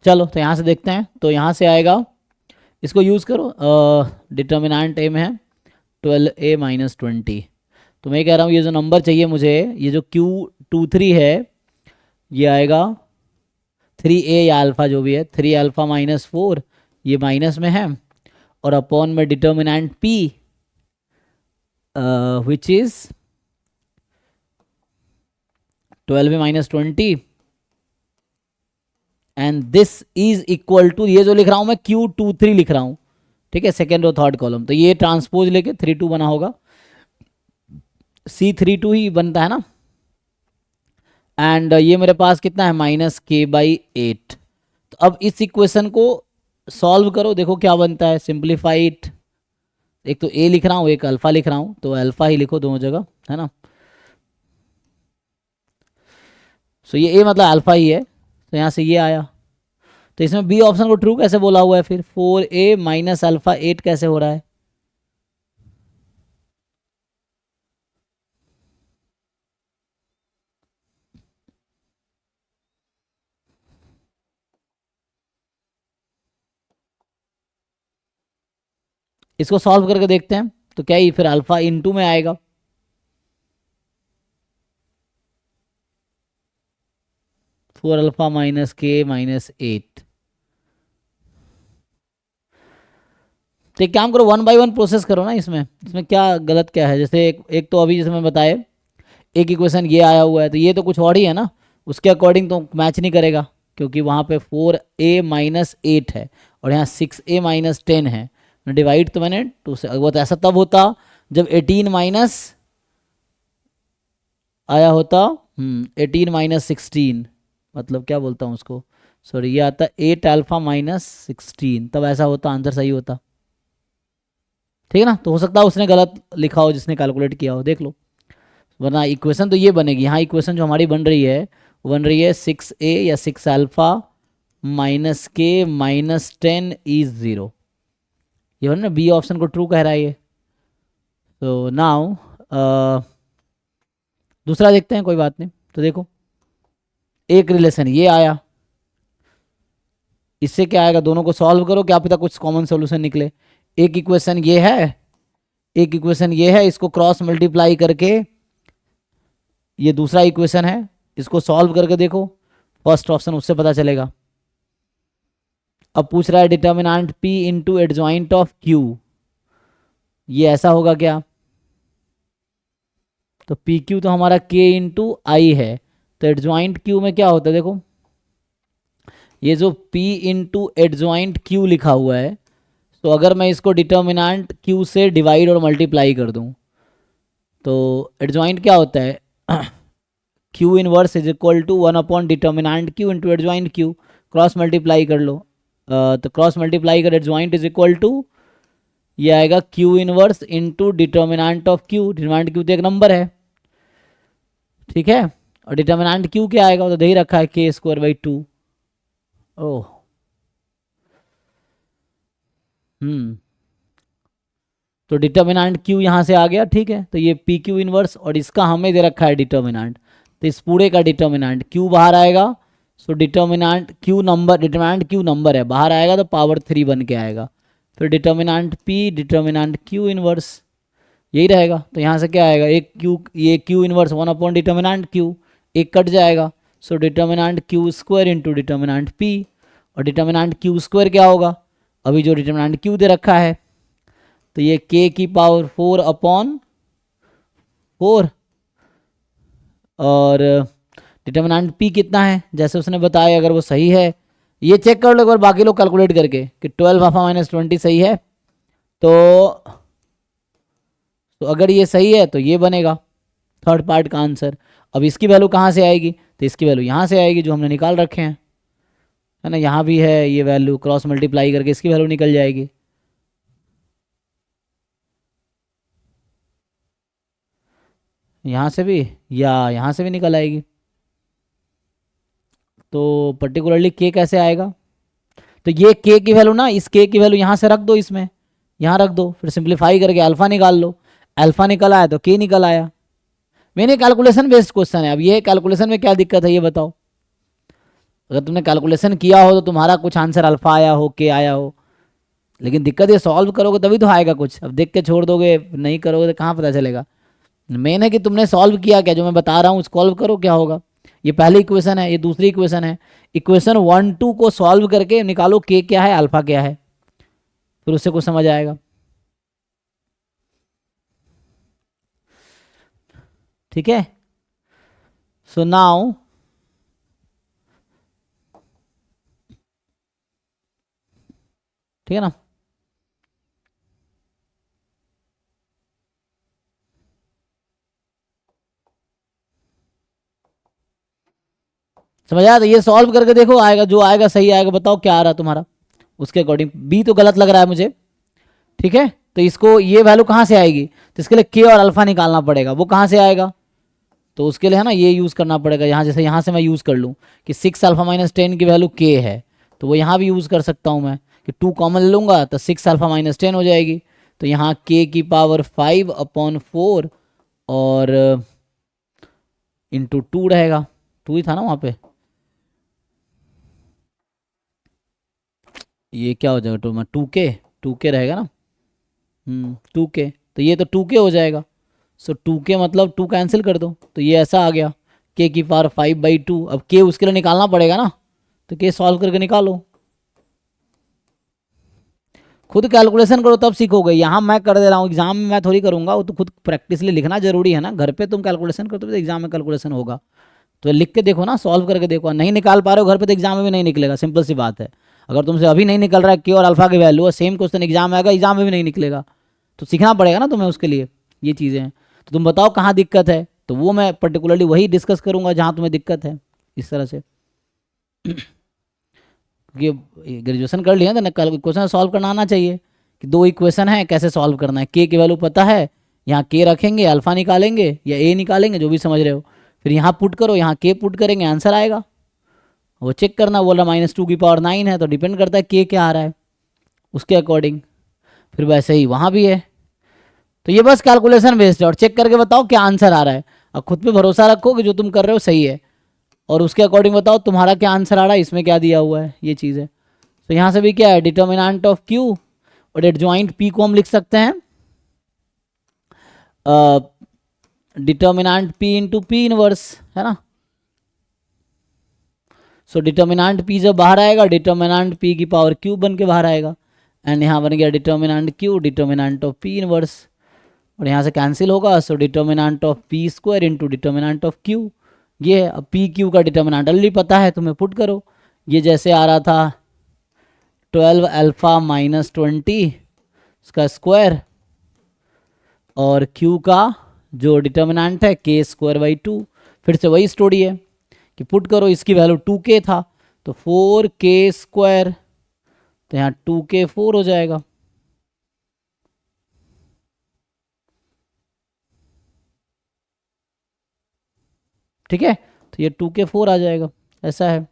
चलो तो यहाँ से देखते हैं, तो यहाँ से आएगा, इसको यूज़ करो, डिटर्मिनेंट ए में है 12a माइनस 20। तो मैं कह रहा हूँ ये जो नंबर चाहिए मुझे, ये जो Q23 है, ये आएगा 3a या अल्फ़ा जो भी है, 3 अल्फ़ा माइनस 4, ये माइनस में है, और अपॉन में determinant p which is 12a minus 20 and this is equal to, ये जो लिख रहा हूँ मैं Q23 लिख रहा हूँ, ठीक है, सेकेंड और थर्ड कॉलम, तो ये ट्रांसपोज लेके 32 बना होगा, C32 ही बनता है ना, एंड ये मेरे पास कितना है -k/8। तो अब इस इक्वेशन को सॉल्व करो, देखो क्या बनता है, सिंप्लीफाई इट, एक तो a लिख रहा हूँ, एक अल्फ़ा लिख रहा हूँ, तो अल्फ़ा ही लिखो दोनों जगह, है ना। सो ये a मतलब अल्फ़ा ही है, तो यहाँ से ये आया, तो इसमें बी ऑप्शन को ट्रू कैसे बोला हुआ है फिर, 4a माइनस अल्फ़ा 8 कैसे हो रहा है, इसको सॉल्व करके देखते हैं, तो क्या ही फिर अल्फ़ा इंटू में आएगा, फोर अल्फ़ा माइनस के माइनस 8। तो एक काम करो, 1 बाय 1 प्रोसेस करो ना, इसमें क्या गलत क्या है, जैसे एक तो अभी जैसे मैं बताए, एक इक्वेशन ये आया हुआ है, तो ये तो कुछ और ही है ना, उसके अकॉर्डिंग तो मैच नहीं करेगा, क्योंकि वहाँ पे 4a माइनस 8 है और यहाँ 6a माइनस 10 है, डिवाइड तो मैंने 2 से, वो तो ऐसा तब होता जब 18 माइनस आया होता, 18 माइनस 16, मतलब क्या बोलता हूँ उसको, सॉरी, ये आता 8 अल्फ़ा माइनस 16, तब ऐसा होता, आंसर सही होता, ठीक है ना। तो हो सकता है उसने गलत लिखा हो जिसने कैलकुलेट किया हो, देख लो, वरना इक्वेशन तो ये बनेगी, यहाँ इक्वेशन जो हमारी बन रही है वो बन रही है 6a या 6 अल्फ़ा माइनस के माइनस 10 इज 0, ये बन ना, बी ऑप्शन को ट्रू कह रहा है ये। तो नाउ दूसरा देखते हैं, कोई बात नहीं, तो देखो एक रिलेशन ये आया, इससे क्या आएगा, दोनों को सॉल्व करो, क्या पता कुछ कॉमन सॉल्यूशन निकले। एक इक्वेशन ये है, एक इक्वेशन ये है, इसको क्रॉस मल्टीप्लाई करके ये दूसरा इक्वेशन है, इसको सॉल्व करके देखो, फर्स्ट ऑप्शन उससे पता चलेगा। अब पूछ रहा है determinant p into adjoint of q, ये ऐसा होगा क्या, तो पी क्यू तो हमारा k इंटू आई है, तो एडजॉइंट q में क्या होता है, देखो ये जो p इंटू एडजॉइंट q लिखा हुआ है, तो अगर मैं इसको डिटर्मिनेंट q से डिवाइड और मल्टीप्लाई कर दूं, तो एडजॉइंट क्या होता है, q inverse is equal to 1 upon determinant q into adjoint q, cross multiply कर लो, तो क्रॉस मल्टीप्लाई कर एडजॉइंट इज इक्वल टू, ये आएगा q inverse into determinant of q, determinant q तो एक नंबर है, ठीक है, और डिटर्मिनेंट q क्या आएगा, तो दे ही रखा है k²/2। ओह, तो डिटर्मिनेंट q यहाँ से आ गया, ठीक है, तो ये पी क्यू इनवर्स, और इसका हमें दे रखा है डिटर्मिनेंट, तो इस पूरे का डिटर्मिनेंट q बाहर आएगा, so determinant q number, determinant q number है, बाहर आएगा तो पावर 3 बन के आएगा, फिर determinant p determinant q inverse, यही रहेगा। तो यहाँ से क्या आएगा, एक q, ये q inverse 1 upon determinant q, एक कट जाएगा, so determinant q² into determinant p, और डिटर्मिनेंट q² क्या होगा, अभी जो डिटर्मिनेंट q दे रखा है, तो ये k की पावर 4 अपॉन 4, और डिटर्मिनेंट p कितना है, जैसे उसने बताया, अगर वो सही है, ये चेक कर लो एक बार बाकी लोग कैलकुलेट करके कि 12 अल्फा माइनस 20 सही है, तो अगर ये सही है तो ये बनेगा थर्ड पार्ट का आंसर। अब इसकी वैल्यू कहाँ से आएगी, तो इसकी वैल्यू यहाँ से आएगी जो हमने निकाल रखे हैं, है ना, यहाँ भी है ये वैल्यू, क्रॉस मल्टीप्लाई करके इसकी वैल्यू निकल जाएगी, यहाँ से भी या यहाँ से भी निकल आएगी। तो पर्टिकुलरली k कैसे आएगा, तो ये k की वैल्यू ना, इस k की वैल्यू यहाँ से रख दो, इसमें यहाँ रख दो, फिर सिंप्लीफाई करके अल्फा निकाल लो, अल्फा निकल आया तो k निकल आया। मैंने कैलकुलेशन बेस्ड क्वेश्चन है, अब ये कैलकुलेशन में क्या दिक्कत है ये बताओ, अगर तुमने कैलकुलेशन किया हो तो तुम्हारा कुछ आंसर अल्फा आया हो, के आया हो, लेकिन दिक्कत ये सॉल्व करोगे तभी तो आएगा कुछ। अब देख के छोड़ दोगे, नहीं करोगे तो कहाँ पता चलेगा। मेन है कि तुमने सॉल्व किया क्या, जो मैं बता रहा हूँ सॉल्व करो, क्या होगा। ये पहली इक्वेशन है, ये दूसरी इक्वेशन है। इक्वेशन 1 2 को सॉल्व करके निकालो के क्या है, अल्फा क्या है, फिर उससे कुछ समझ आएगा। ठीक है, सो नाउ ठीक है ना। समझ आया, तो ये सॉल्व करके देखो, आएगा जो आएगा सही आएगा। बताओ क्या आ रहा है तुम्हारा, उसके अकॉर्डिंग। बी तो गलत लग रहा है मुझे, ठीक है। तो इसको ये वैल्यू कहाँ से आएगी, तो इसके लिए के और अल्फा निकालना पड़ेगा। वो कहाँ से आएगा, तो उसके लिए है ना ये यूज़ करना पड़ेगा। यहाँ जैसे यहाँ से मैं यूज़ कर लूँ कि 6 अल्फा माइनस 10 की वैल्यू के है, तो वो यहाँ भी यूज़ कर सकता हूँ मैं कि 2 कॉमन लूँगा तो 6 अल्फा माइनस 10 हो जाएगी। तो यहाँ के की पावर 5/4 और इंटू 2 रहेगा। 2 ही था ना वहाँ पे, ये क्या हो जाएगा, तो मैं 2k रहेगा ना, 2k, तो ये तो 2k हो जाएगा। सो 2k मतलब 2 कैंसिल कर दो, तो ये ऐसा आ गया k की पावर 5/2। अब k उसके लिए निकालना पड़ेगा ना, तो k सॉल्व करके निकालो। खुद कैलकुलेशन करो तब सीखोगे। यहाँ मैं कर दे रहा हूँ, एग्जाम में मैं थोड़ी करूँगा, वो तो खुद प्रैक्टिस लिए लिखना जरूरी है ना। घर पे तुम कैलकुलेशन करो तो एग्जाम में कैलकुलेशन होगा। तो लिख के देखो ना, सॉल्व करके देखो। नहीं निकाल पा रहे हो घर पे तो एग्जाम में भी नहीं निकलेगा, सिंपल सी बात है। अगर तुमसे अभी नहीं निकल रहा है के और अल्फा की वैल्यू, और सेम क्वेश्चन एग्जाम आएगा, एग्जाम में भी नहीं निकलेगा। तो सीखना पड़ेगा ना तुम्हें उसके लिए, ये चीज़ें हैं। तो तुम बताओ कहाँ दिक्कत है, तो वो मैं पर्टिकुलरली वही डिस्कस करूँगा जहाँ तुम्हें दिक्कत है, इस तरह से। क्योंकि ग्रेजुएशन कर लिया तो कल क्वेश्चन सॉल्व करना आना चाहिए कि 2 इक्वेशन है कैसे सॉल्व करना है। के की वैल्यू पता है, यहाँ के रखेंगे, अल्फा निकालेंगे या ए निकालेंगे, जो भी समझ रहे हो। फिर यहाँ पुट करो, यहाँ के पुट करेंगे, आंसर आएगा। वो चेक करना, बोल रहा -2 की पावर 9 है, तो डिपेंड करता है के क्या आ रहा है उसके अकॉर्डिंग। फिर वैसे ही वहाँ भी है। तो ये बस कैलकुलेशन बेस्ड है, और चेक करके बताओ क्या आंसर आ रहा है। और खुद पे भरोसा रखो कि जो तुम कर रहे हो सही है, और उसके अकॉर्डिंग बताओ तुम्हारा क्या आंसर आ रहा है, इसमें क्या दिया हुआ है, ये चीज़ है। तो यहाँ से भी क्या है, डिटर्मिनेंट ऑफ क्यू और एडजॉइंट पी को हम लिख सकते हैं determinant P into P inverse, है ना। सो डिटर्मिनेंट पी जब बाहर आएगा, डिटर्मिनेंट पी की पावर क्यू बन के बाहर आएगा। एंड यहाँ बन गया determinant Q determinant of P inverse, और यहाँ से कैंसिल होगा। So determinant of P square into determinant of Q. ये है, अब पी क्यू का डिटर्मिनेंट ऑलरेडी पता है तुम्हें, पुट करो। ये जैसे आ रहा था 12 अल्फा माइनस 20 इसका स्क्वायर, और q का जो डिटर्मिनेंट है k स्क्वायर बाई 2। फिर से वही स्टोरी है कि पुट करो, इसकी वैल्यू 2k था तो 4k स्क्वायर, तो यहाँ 2k 4 हो जाएगा। ठीक है, तो ये 2k 4 आ जाएगा, ऐसा है।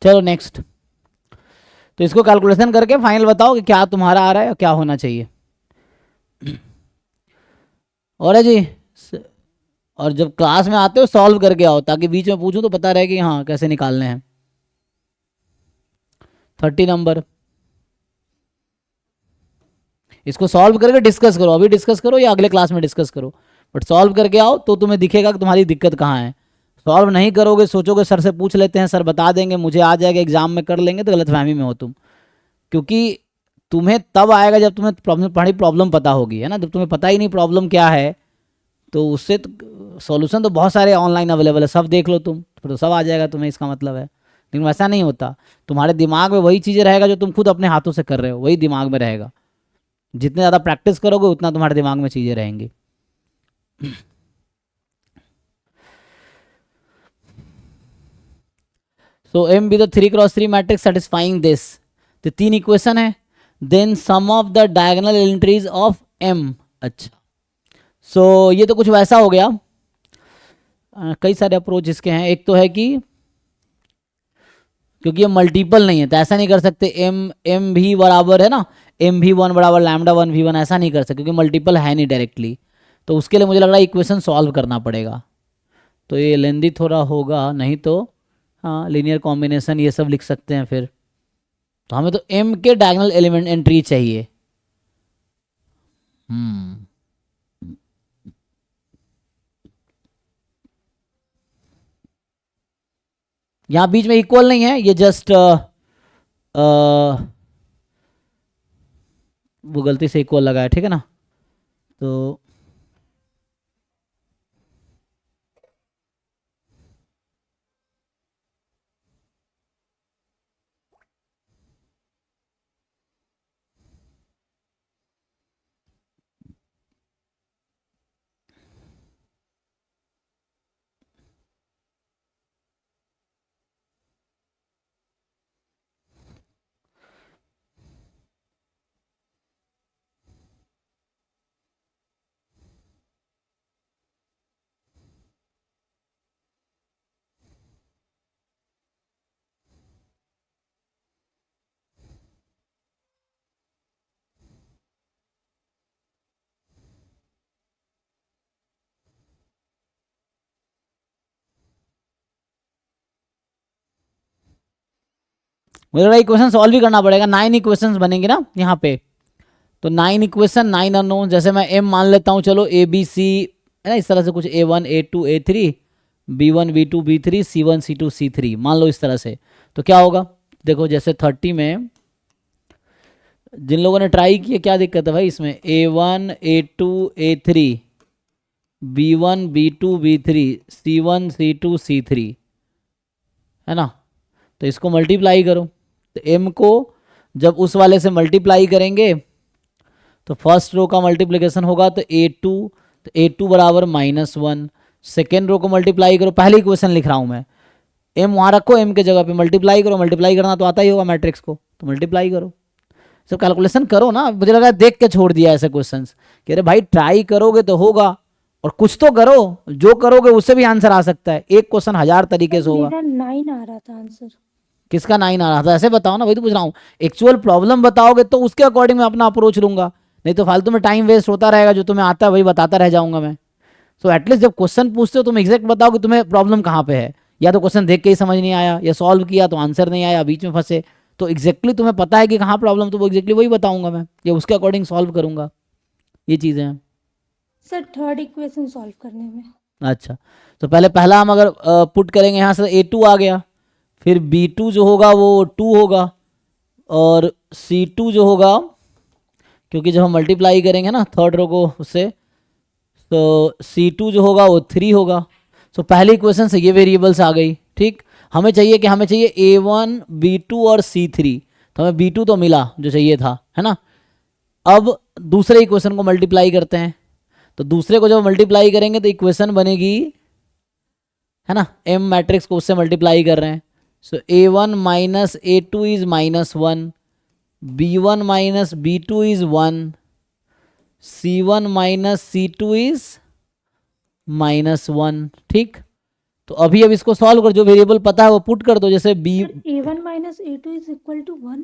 चलो नेक्स्ट। तो इसको कैलकुलेशन करके फाइनल बताओ कि क्या तुम्हारा आ रहा है और क्या होना चाहिए। और है जी, और जब क्लास में आते हो सॉल्व करके आओ, ताकि बीच में पूछूं तो पता रहे कि हाँ कैसे निकालने हैं। 30 नंबर, इसको सॉल्व करके डिस्कस करो, अभी डिस्कस करो या अगले क्लास में डिस्कस करो, बट सॉल्व करके आओ तो तुम्हें दिखेगा कि तुम्हारी दिक्कत कहाँ है। सॉल्व नहीं करोगे, सोचोगे सर से पूछ लेते हैं, सर बता देंगे, मुझे आ जाएगा, एग्जाम में कर लेंगे, तो गलतफहमी में हो तुम। क्योंकि तुम्हें तब आएगा जब तुम्हें प्रॉब्लम पता होगी, है ना। जब तुम्हें पता ही नहीं प्रॉब्लम क्या है, तो उससे तो सॉल्यूशन तो बहुत सारे ऑनलाइन अवेलेबल है, सब देख लो तुम, तो सब आ जाएगा तुम्हें, इसका मतलब है। लेकिन वैसा नहीं होता, तुम्हारे दिमाग में वही चीज़ें रहेगा जो तुम खुद अपने हाथों से कर रहे हो, वही दिमाग में रहेगा। जितने ज़्यादा प्रैक्टिस करोगे उतना तुम्हारे दिमाग में चीज़ें रहेंगी। So M be the 3x3 matrix satisfying this, तो 3 इक्वेशन है। Then sum of the diagonal entries of M. अच्छा, सो ये तो कुछ वैसा हो गया। कई सारे अप्रोच इसके हैं। एक तो है कि क्योंकि ये मल्टीपल नहीं है तो ऐसा नहीं कर सकते, एम भी बराबर है ना mv1 बराबर लैम्डा 1v1 ऐसा नहीं कर सकते क्योंकि मल्टीपल है नहीं डायरेक्टली। तो उसके लिए मुझे लग रहा है इक्वेशन सॉल्व करना पड़ेगा, तो ये लेंदी थोड़ा होगा, नहीं तो हाँ लीनियर कॉम्बिनेशन ये सब लिख सकते हैं फिर। तो हमें तो m के डायगोनल एलिमेंट एंट्री चाहिए। यहाँ बीच में इक्वल नहीं है, ये जस्ट वो गलती से इक्वल लगा है, ठीक है ना। तो मुझे लग रहा है इक्वेशन सॉल्व भी करना पड़ेगा, 9 इक्वेशंस बनेंगे ना यहाँ पे। तो 9 इक्वेशन 9 अननोन, जैसे मैं m मान लेता हूँ, चलो a b c है ना, इस तरह से कुछ a1 a2 a3 b1 b2 b3 c1 c2 c3 मान लो इस तरह से। तो क्या होगा देखो, जैसे 30 में जिन लोगों ने ट्राई किया क्या दिक्कत है भाई इसमें, a1 a2 a3 b1 b2 b3 c1 c2 c3 है ना। तो इसको मल्टीप्लाई करो, तो m को जब उस वाले से मल्टीप्लाई करेंगे तो फर्स्ट रो का मल्टीप्लिकेशन होगा तो a2 बराबर -1। सेकेंड रो को मल्टीप्लाई करो, पहली इक्वेशन लिख रहा हूँ मैं, m वहाँ रखो, m के जगह पे मल्टीप्लाई करो, मल्टीप्लाई करना तो आता ही होगा मैट्रिक्स को, तो मल्टीप्लाई करो, सब कैलकुलेशन करो ना। मुझे लगा देख के छोड़ दिया ऐसे क्वेश्चन, कह रहे भाई ट्राई करोगे तो होगा, और कुछ तो करो, जो करोगे उससे भी आंसर आ सकता है, एक क्वेश्चन 1000 तरीके से होगा। मेरा 9 आ रहा था आंसर। किसका 9 आ रहा था, ऐसे बताओ ना, वही तो पूछ रहा हूँ। एक्चुअल प्रॉब्लम बताओगे तो उसके अकॉर्डिंग मैं अपना अप्रोच लूंगा, नहीं तो फालतू में टाइम वेस्ट होता रहेगा, जो तुम्हें आता है वही बताता रह जाऊंगा मैं। सो एटलीस्ट जब क्वेश्चन पूछते हो तुम एग्जैक्ट बताओ कि तुम्हें प्रॉब्लम कहाँ पे है, या तो क्वेश्चन देख के ही समझ नहीं आया, या सॉल्व किया तो आंसर नहीं आया, बीच में फंसे, तो एग्जैक्टली तुम्हें पता है कि कहाँ प्रॉब्लम, तो वो एग्जैक्टली वही बताऊंगा मैं, या उसके अकॉर्डिंग सॉल्व करूंगा, ये चीज़ें हैं। सर थर्ड इक्वेशन सॉल्व करने में। अच्छा, तो पहले पहला हम अगर पुट करेंगे यहाँ से a2 आ गया, फिर b2 जो होगा वो 2 होगा, और c2 जो होगा, क्योंकि जब हम मल्टीप्लाई करेंगे ना थर्ड रो को उससे, तो c2 जो होगा वो 3 होगा। सो पहली इक्वेशन से ये वेरिएबल्स आ गई, ठीक। हमें चाहिए a1 b2 और c3, तो हमें b2 तो मिला जो चाहिए था, है ना। अब दूसरे इक्वेशन को मल्टीप्लाई करते हैं, तो दूसरे को जब मल्टीप्लाई करेंगे तो इक्वेशन बनेगी, है ना, m मैट्रिक्स को उससे मल्टीप्लाई कर रहे हैं। सो a1 minus a2 is -1, b1 minus b2 is 1, c1 minus c2 is -1, ठीक। तो अभी अब इसको सॉल्व कर, जो वेरिएबल पता है वो पुट कर दो, जैसे b a1 minus a2 is equal to 1।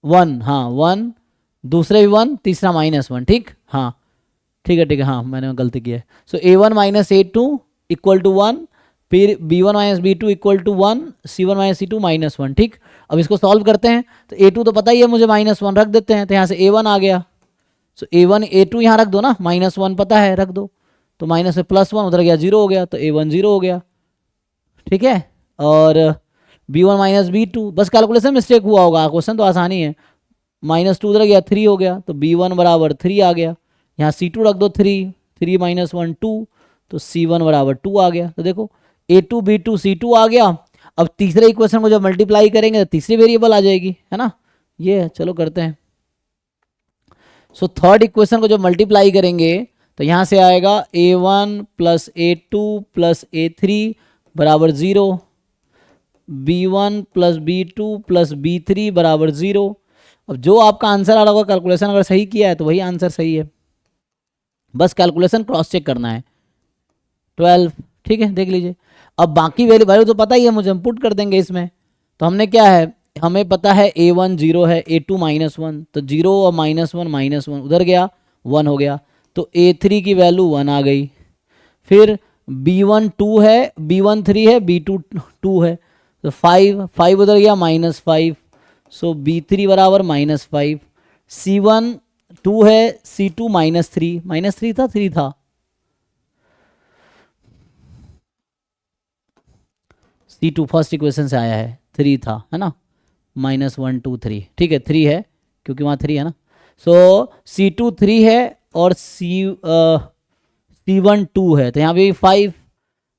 1, हाँ 1, दूसरे भी 1, तीसरा -1, ठीक। हाँ ठीक है, हाँ मैंने गलती की है। सो a1 minus a2 equal to 1, फिर b1 minus b2 equal to 1, c1 minus c2 -1, ठीक। अब इसको सॉल्व करते हैं, तो a2 तो पता ही है मुझे, -1 रख देते हैं, तो यहाँ से a1 आ गया। सो a1 a2 यहाँ रख दो ना, -1 पता है रख दो, तो माइनस से +1 उधर गया 0 हो गया, तो a1 0 हो गया, ठीक है। और b1 माइनस b2, बस कैलकुलेशन मिस्टेक हुआ होगा, क्वेश्चन तो आसानी है, -2 उधर गया 3 हो गया, तो b1 बराबर 3 आ गया, यहाँ c2 रख दो 3 -1 2, तो c1 बराबर 2 आ गया। तो देखो a2 b2 c2 आ गया। अब तीसरे इक्वेशन को जब मल्टीप्लाई करेंगे तो तीसरी वेरिएबल आ जाएगी, है ना, ये है। चलो करते हैं। सो थर्ड इक्वेशन को जब मल्टीप्लाई करेंगे तो यहाँ से आएगा a1 plus a2 plus a3 बराबर 0, b1 plus b2 plus b3 बराबर 0। अब जो आपका आंसर आ रहा होगा, कैलकुलेशन अगर सही किया है तो वही आंसर सही है, बस कैलकुलेशन क्रॉस चेक करना है। 12, ठीक है, देख लीजिए। अब बाकी वैल्यू तो पता ही है मुझे, हम पुट कर देंगे इसमें। तो हमने क्या है, हमें पता है A1 0 है, A2 -1, तो 0 और -1 उधर गया, 1 हो गया, तो A3 की वैल्यू 1 आ गई। फिर B1 2 है, B1 3 है, B2 2 है, तो 5 उधर गया, -5, सो B3 बराबर -5। C1 2 है, C2 -3 था, 3 था, C2 फर्स्ट इक्वेशन से आया है, 3 था, है ना, -1 2 3, ठीक है, 3 है क्योंकि वहाँ 3 है ना। सो C2 3 है और C1 2 है, तो यहाँ पे 5,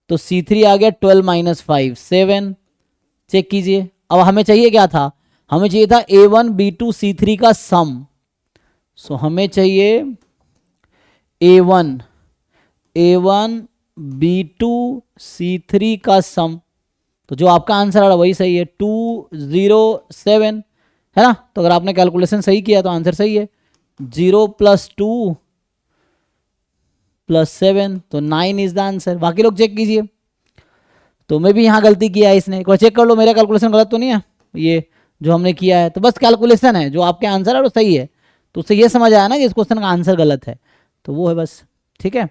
तो C3 आ गया 12 - 5 7। चेक कीजिए, अब हमें चाहिए क्या था, हमें चाहिए था A1 B2 C3 का सम। सो हमें चाहिए A1 B2 C3 का सम, तो जो आपका आंसर आ रहा वही सही है, 207, है ना। तो अगर आपने कैलकुलेशन सही किया तो आंसर सही है। 0 + 2 + 7, तो 9 इज द आंसर। बाकी लोग चेक कीजिए, तो मैं भी यहाँ गलती किया है, इसने एक बार चेक कर लो, मेरा कैलकुलेशन गलत तो नहीं है ये जो हमने किया है, तो बस कैलकुलेशन है, जो आपके आंसर है वो सही है, तो उससे ये समझ आया ना कि इस क्वेश्चन का आंसर गलत है, तो वो है बस, ठीक है।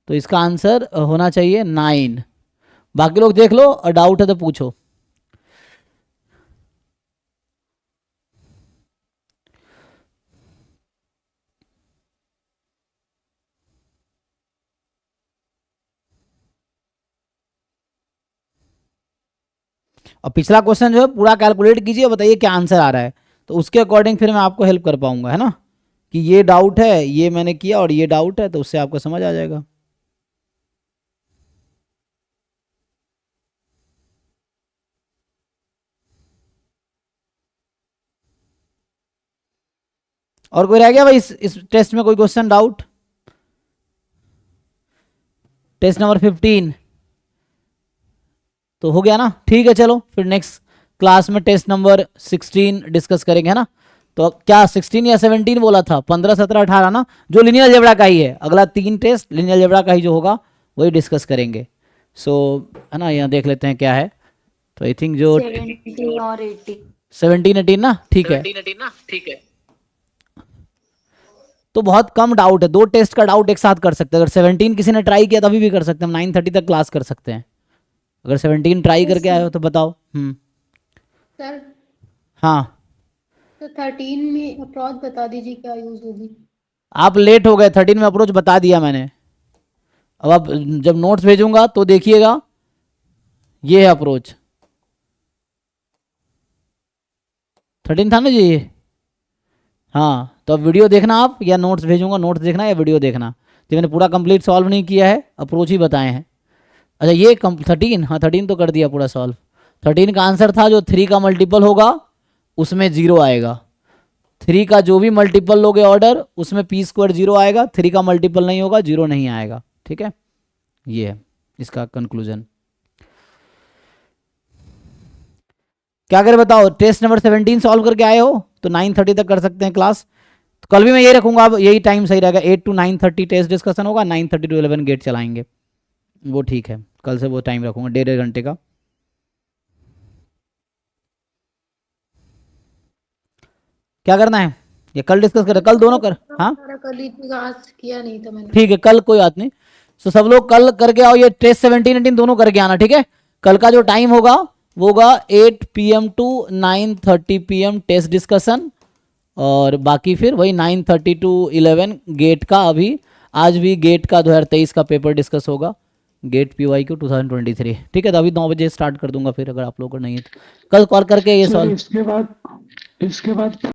तो इसका आंसर होना चाहिए 9। बाकी लोग देख लो और डाउट है तो पूछो। और पिछला क्वेश्चन जो है पूरा कैलकुलेट कीजिए, बताइए क्या आंसर आ रहा है, तो उसके अकॉर्डिंग फिर मैं आपको हेल्प कर पाऊंगा, है ना, कि ये डाउट है, ये मैंने किया और ये डाउट है, तो उससे आपको समझ आ जाएगा। और कोई रह गया भाई इस टेस्ट में कोई क्वेश्चन डाउट? टेस्ट नंबर 15 तो हो गया ना, ठीक है। चलो फिर नेक्स्ट क्लास में टेस्ट नंबर 16 डिस्कस करेंगे, है ना। तो क्या 16 या 17 बोला था, 15 17 18 ना, जो लिनियर अलजेब्रा का ही है, अगला 3 टेस्ट लिनियर अलजेब्रा का ही जो होगा वही डिस्कस करेंगे। सो है ना, यहाँ देख लेते हैं क्या है, तो आई थिंक जो 17 और 18 17 18 ना, ठीक है। तो बहुत कम डाउट है, 2 टेस्ट का डाउट एक साथ कर सकते हैं, अगर 17 किसी ने ट्राई किया तभी भी कर सकते हैं, हम 9:30 तक क्लास कर सकते हैं। अगर 17 ट्राई करके आए हो तो बताओ। सर हाँ, तो 13 में अप्रोच बता दीजिए क्या यूज होगी। आप लेट हो गए, 13 में अप्रोच बता दिया मैंने। अब आप जब नोट्स भेजूंगा तो देखिएगा, ये है अप्रोच, 13 था ना जी ये। हाँ, तो अब वीडियो देखना आप, या नोट्स भेजूंगा, नोट्स देखना या वीडियो देखना, तो मैंने पूरा कंप्लीट सॉल्व नहीं किया है, अप्रोच ही बताए हैं। अच्छा ये 13, हाँ 13 तो कर दिया पूरा सॉल्व। 13 का आंसर था जो 3 का मल्टीपल होगा उसमें 0 आएगा, 3 का जो भी मल्टीपल लोगे ऑर्डर उसमें p² 0 आएगा, 3 का मल्टीपल नहीं होगा 0 नहीं आएगा, ठीक है। ये है इसका कंक्लूजन। क्या करें बताओ, टेस्ट नंबर 17 सॉल्व करके आए हो तो 9:30 तक कर सकते हैं क्लास, तो कल भी मैं यही रखूंगा, अब यही टाइम सही रहेगा, 8 to 9:30 टेस्ट डिस्कशन होगा, 9:30 to 11 गेट चलाएंगे, वो ठीक है, कल से वो टाइम रखूंगा 1.5 घंटे का। क्या करना है, ये कल डिस्कस करें, कल दोनों कर, हाँ कल इतना आज किया नहीं था मैंने। ठीक है, कल कोई बात नहीं। तो सब लोग कल करके आओ, ये टेस्ट 17 18 दोनों करके आना, ठीक है। कल का जो टाइम होगा वो होगा 8 PM to 9:30 PM test discussion, और बाकी फिर वही 9:30 to 11 गेट का। अभी आज भी गेट का 2023 का पेपर डिस्कस होगा, गेट PYQ 2023, ठीक है। तो अभी 9 बजे स्टार्ट कर दूंगा, फिर अगर आप लोग को नहीं है तो कल कॉल करके ये सर सॉल्व। इसके बाद